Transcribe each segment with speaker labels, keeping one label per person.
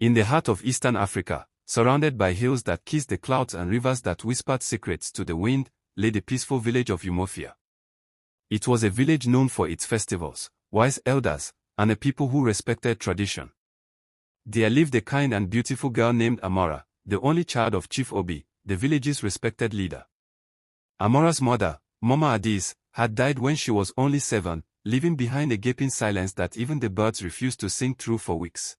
Speaker 1: In the heart of Eastern Africa, surrounded by hills that kissed the clouds and rivers that whispered secrets to the wind, lay the peaceful village of Umuofia. It was a village known for its festivals, wise elders, and a people who respected tradition. There lived a kind and beautiful girl named Amora, the only child of Chief Obi, the village's respected leader. Amora's mother, Mama Adis, had died when she was only 7, leaving behind a gaping silence that even the birds refused to sing through for weeks.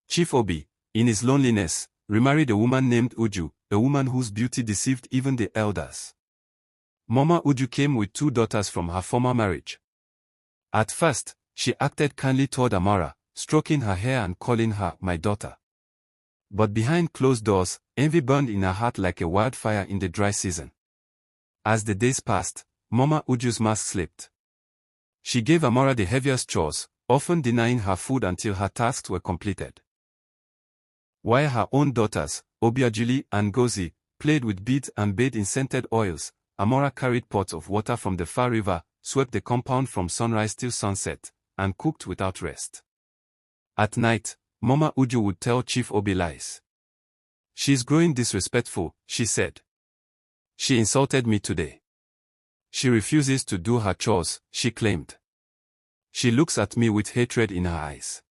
Speaker 1: Chief Obi, in his loneliness, remarried a woman named Uju, a woman whose beauty deceived even the elders. Mama Uju came with 2 daughters from her former marriage. At first, she acted kindly toward Amora, stroking her hair and calling her my daughter. But behind closed doors, envy burned in her heart like a wildfire in the dry season. As the days passed, Mama Uju's mask slipped. She gave Amora the heaviest chores, often denying her food until her tasks were completed. While her own daughters, Obiajuli and Gozi, played with beads and bathed in scented oils, Amora carried pots of water from the far river, swept the compound from sunrise till sunset, and cooked without rest. At night, Mama Uju would tell Chief Obi lies. "She's growing disrespectful," she said. "She insulted me today. She refuses to do her chores," she claimed. "She looks at me with hatred in her eyes."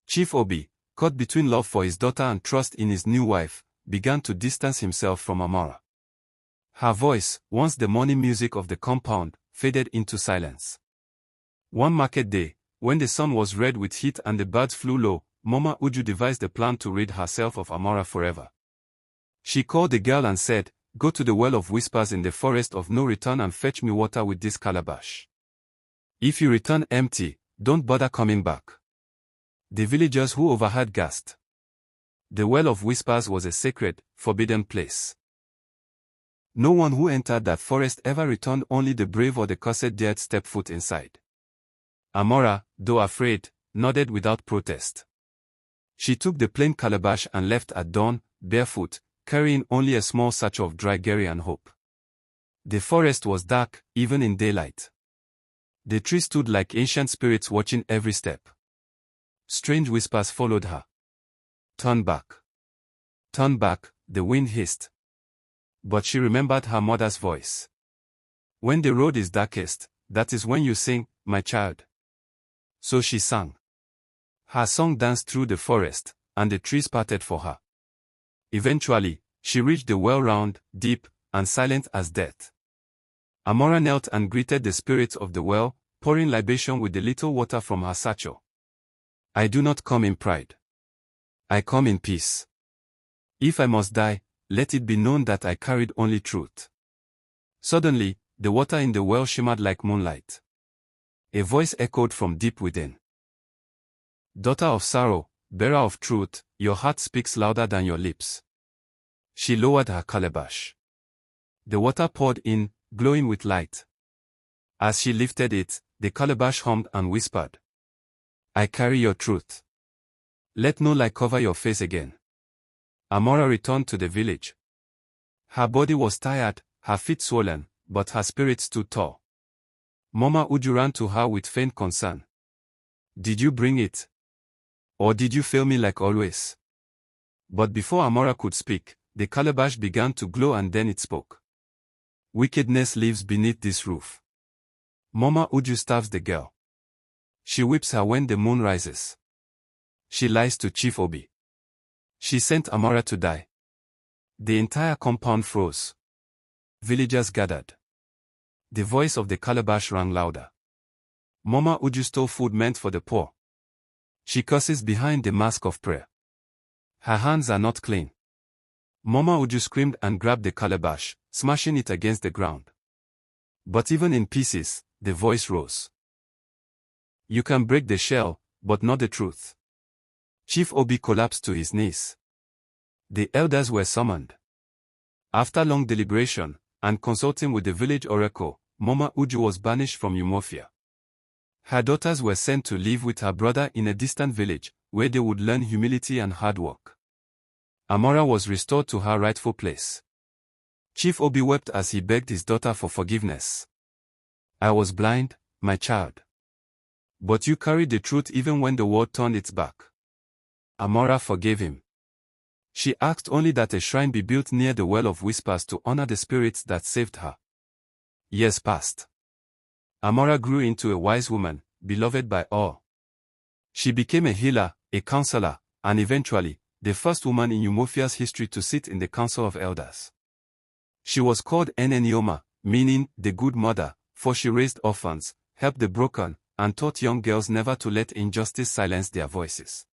Speaker 1: Chief Obi, caught between love for his daughter and trust in his new wife, began to distance himself from Amora. Her voice, once the morning music of the compound, faded into silence. One market day, when the sun was red with heat and the birds flew low, Mama Uju devised a plan to rid herself of Amora forever. She called the girl and said, "Go to the well of whispers in the forest of no return and fetch me water with this calabash. If you return empty, don't bother coming back." The villagers who overheard gasped. The well of whispers was a sacred, forbidden place. No one who entered that forest ever returned, only the brave or the cursed dared step foot inside. Amora, though afraid, nodded without protest. She took the plain calabash and left at dawn, barefoot, carrying only a small satchel of dry gari and hope. The forest was dark, even in daylight. The trees stood like ancient spirits watching every step. Strange whispers followed her. "Turn back. Turn back," the wind hissed. But she remembered her mother's voice. "When the road is darkest, that is when you sing, my child." So she sang. Her song danced through the forest, and the trees parted for her. Eventually, she reached the well round, deep, and silent as death. Amora knelt and greeted the spirits of the well, pouring libation with the little water from her satchel. "I do not come in pride. I come in peace. If I must die, let it be known that I carried only truth." Suddenly, the water in the well shimmered like moonlight. A voice echoed from deep within. "Daughter of sorrow, bearer of truth, your heart speaks louder than your lips." She lowered her calabash. The water poured in, glowing with light. As she lifted it, the calabash hummed and whispered, "I carry your truth. Let no lie cover your face again." Amora returned to the village. Her body was tired, her feet swollen, but her spirit stood tall. Mama Uju ran to her with faint concern. "Did you bring it? Or did you fail me like always?" But before Amora could speak, the calabash began to glow and then it spoke. "Wickedness lives beneath this roof. Mama Uju starves the girl. She whips her when the moon rises. She lies to Chief Obi. She sent Amora to die." The entire compound froze. Villagers gathered. The voice of the calabash rang louder. "Mama Uju stole food meant for the poor. She curses behind the mask of prayer. Her hands are not clean." Mama Uju screamed and grabbed the calabash, smashing it against the ground. But even in pieces, the voice rose. "You can break the shell, but not the truth." Chief Obi collapsed to his knees. The elders were summoned. After long deliberation, and consulting with the village oracle, Mama Uju was banished from Umuofia. Her daughters were sent to live with her brother in a distant village, where they would learn humility and hard work. Amora was restored to her rightful place. Chief Obi wept as he begged his daughter for forgiveness. "I was blind, my child. But you carried the truth even when the world turned its back. Amora forgave him. She asked only that a shrine be built near the Well of Whispers to honor the spirits that saved her. Years passed. Amora grew into a wise woman, beloved by all. She became a healer, a counselor, and eventually, the first woman in Umuofia's history to sit in the Council of Elders. She was called Enenioma, meaning the good mother, for she raised orphans, helped the broken, and taught young girls never to let injustice silence their voices.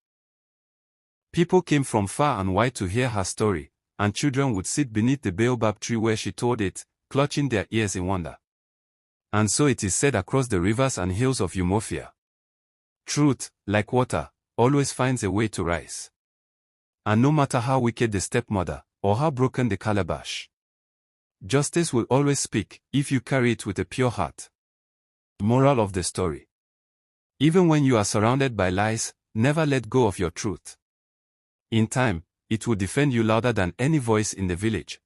Speaker 1: People came from far and wide to hear her story, and children would sit beneath the baobab tree where she told it, clutching their ears in wonder. And so it is said across the rivers and hills of Umuofia. Truth, like water, always finds a way to rise. And no matter how wicked the stepmother, or how broken the calabash, justice will always speak, if you carry it with a pure heart. Moral of the story. Even when you are surrounded by lies, never let go of your truth. In time, it will defend you louder than any voice in the village.